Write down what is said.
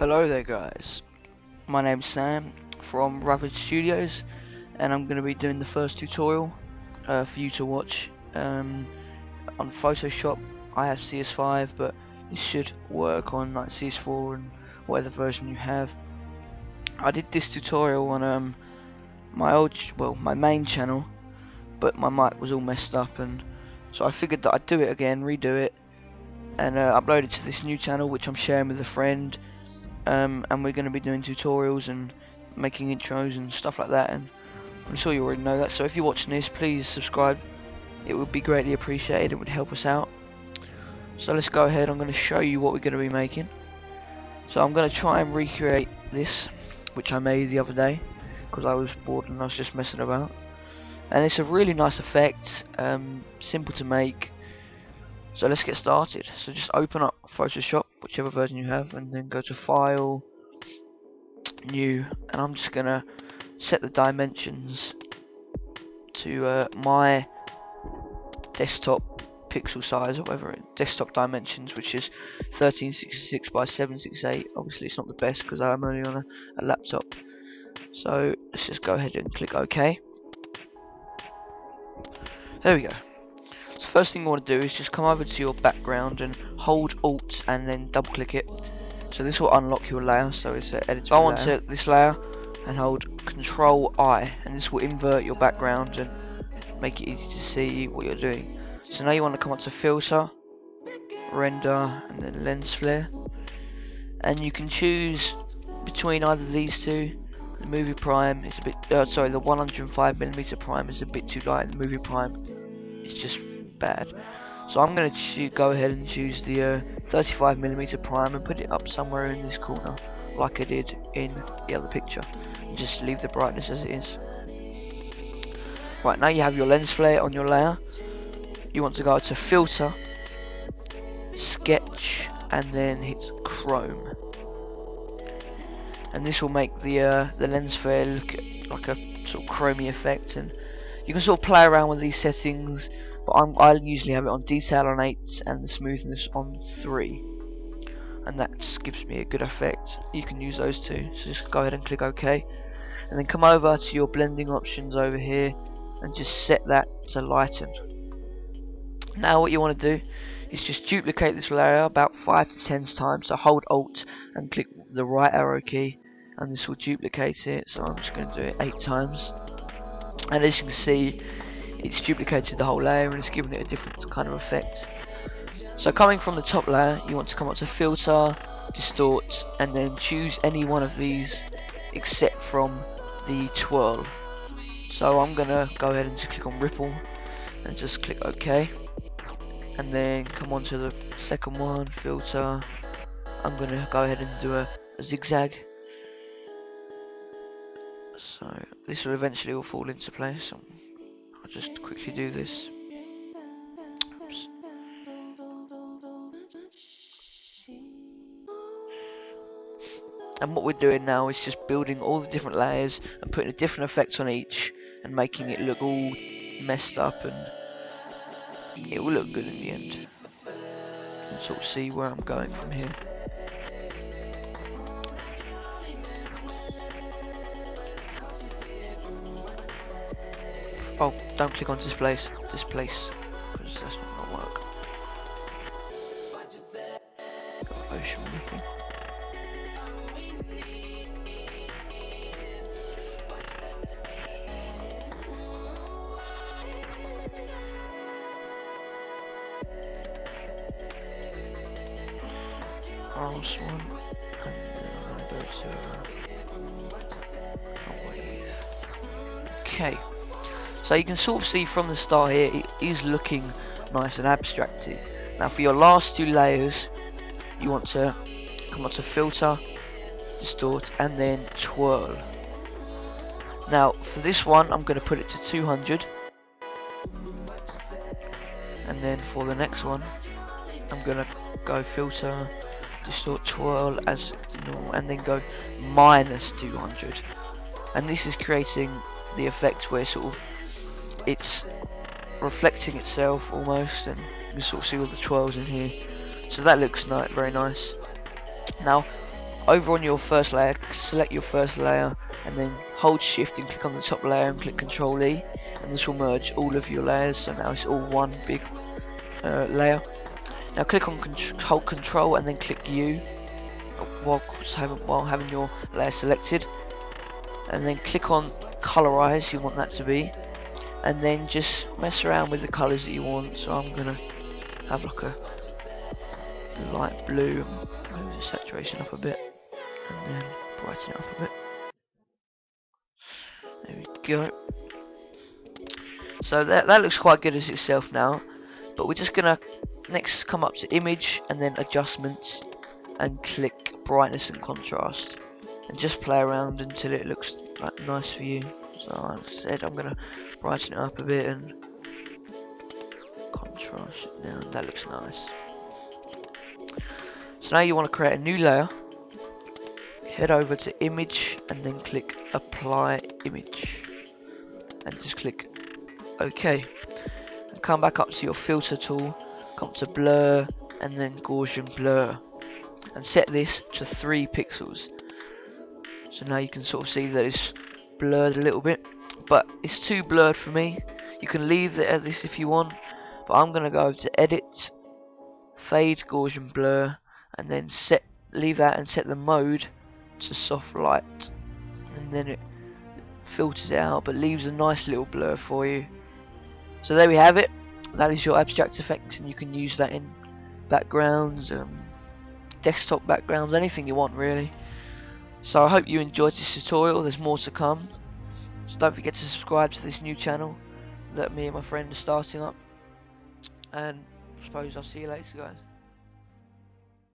Hello there guys, my name's Sam from Rapid Studios and I'm going to be doing the first tutorial for you to watch on Photoshop. I have CS5 but this should work on like CS4 and whatever version you have. I did this tutorial on my main channel, but my mic was all messed up, and so I figured that I'd do it again, redo it and upload it to this new channel which I'm sharing with a friend. And we're going to be doing tutorials and making intros and stuff like that, and I'm sure you already know that, so if you're watching this, please subscribe. It would be greatly appreciated, it would help us out. So let's go ahead. I'm going to show you what we're going to be making. So I'm going to try and recreate this, which I made the other day because I was bored and I was just messing about, and it's a really nice effect, simple to make. So let's get started. So just open up Photoshop, whichever version you have, and then go to File, New, and I'm just gonna set the dimensions to my desktop pixel size, or whatever desktop dimensions, which is 1366 by 768. Obviously it's not the best because I'm only on a laptop. So let's just go ahead and click OK. There we go. First thing you want to do is just come over to your background and hold Alt and then double click it. So this will unlock your layer. So it's edit. Go on to this layer and hold Control I, and this will invert your background and make it easy to see what you're doing. So now you want to come up to Filter, Render, and then Lens Flare, and you can choose between either of these two. The movie prime is a bit the 105mm prime is a bit too light. The movie prime is just bad, so I'm going to go ahead and choose the 35mm prime and put it up somewhere in this corner like I did in the other picture, and just leave the brightness as it is. Right, now you have your lens flare on your layer. You want to go to Filter, Sketch, and then hit Chrome, and this will make the lens flare look like a sort of chromey effect, and you can sort of play around with these settings. But I usually have it on detail on 8 and the smoothness on 3, and that gives me a good effect. You can use those two, so just go ahead and click OK, and then come over to your blending options over here and just set that to lighten. Now what you want to do is just duplicate this layer about 5 to 10 times, so hold Alt and click the right arrow key and this will duplicate it. So I'm just going to do it 8 times, and as you can see, it's duplicated the whole layer and it's given it a different kind of effect. So coming from the top layer, you want to come up to Filter, Distort, and then choose any one of these except from the twirl. So I'm gonna go ahead and just click on Ripple and just click OK, and then come on to the second one, Filter. I'm gonna go ahead and do a zigzag, so this will eventually all fall into place. I'll just quickly do this. Oops. And what we're doing now is just building all the different layers and putting a different effect on each and making it look all messed up, and it will look good in the end. You can sort of see where I'm going from here. Oh, don't click on displace, because that's not going to work. Got ocean looking. Last one, and then I'm going to go to a wave. Okay. So you can sort of see from the start here, it is looking nice and abstracted. Now for your last two layers, you want to come up to Filter, Distort, and then Twirl. Now for this one, I'm going to put it to 200. And then for the next one, I'm going to go Filter, Distort, Twirl as normal, and then go minus 200. And this is creating the effect where sort of it's reflecting itself almost, and you can sort of see all the twirls in here. So that looks very nice. Now over on your first layer, select your first layer, and then hold shift and click on the top layer and click Control E, and this will merge all of your layers, so now it's all one big layer. Now click on hold Control and then click U while having your layer selected, and then click on colorize, you want that to be, and then just mess around with the colours that you want. So I'm gonna have like a light blue, and move the saturation up a bit, and then brighten it up a bit. There we go. So that looks quite good as itself now, but we're just gonna next come up to image and then adjustments and click brightness and contrast, and just play around until it looks like nice for you. So like I said, I'm gonna brighten it up a bit and contrast it down. That looks nice. So now you want to create a new layer. Head over to image and then click apply image, and just click OK. And come back up to your filter tool, come to blur and then Gaussian blur, and set this to 3 pixels. So now you can sort of see that it's blurred a little bit, but it's too blurred for me. You can leave it at this if you want, but I'm gonna go over to edit, fade Gaussian blur, and then leave that and set the mode to soft light, and then it filters it out but leaves a nice little blur for you. So there we have it. That is your abstract effect, and you can use that in backgrounds, desktop backgrounds, anything you want really. So I hope you enjoyed this tutorial. There's more to come, so don't forget to subscribe to this new channel that me and my friend are starting up, and I suppose I'll see you later, guys.